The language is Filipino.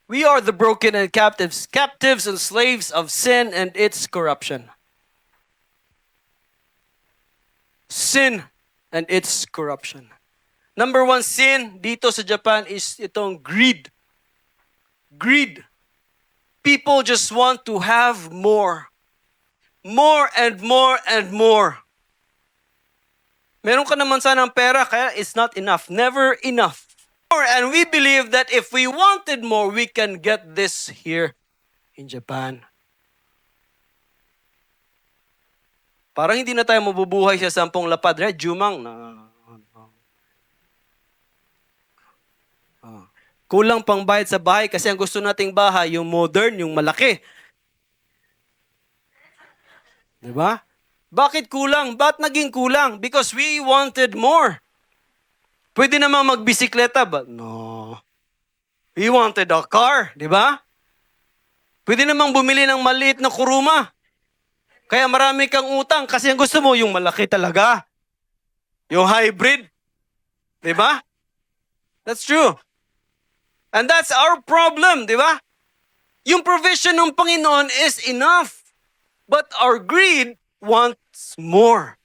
We are the broken and captives and slaves of sin and its corruption. Sin and its corruption. Number one sin dito sa Japan is itong greed. Greed. People just want to have more. More and more and more. Meron ka naman sanang pera, kaya it's not enough. Never enough. And we believe that if we wanted more, we can get this here in Japan. Parang hindi na tayo mabubuhay sa 10 lapad. Right? Jumang. Kulang pang bayad sa bahay kasi ang gusto nating bahay, yung modern, yung malaki. Diba? Bakit kulang? Ba't naging kulang? Because we wanted more. Pwede namang magbisikleta, but no. We wanted a car, di ba? Pwede namang bumili ng maliit na kuruma. Kaya marami kang utang kasi ang gusto mo yung malaki talaga. Yung hybrid. Di ba? That's true. And that's our problem, di ba? Yung provision ng Panginoon is enough. But our greed wants more.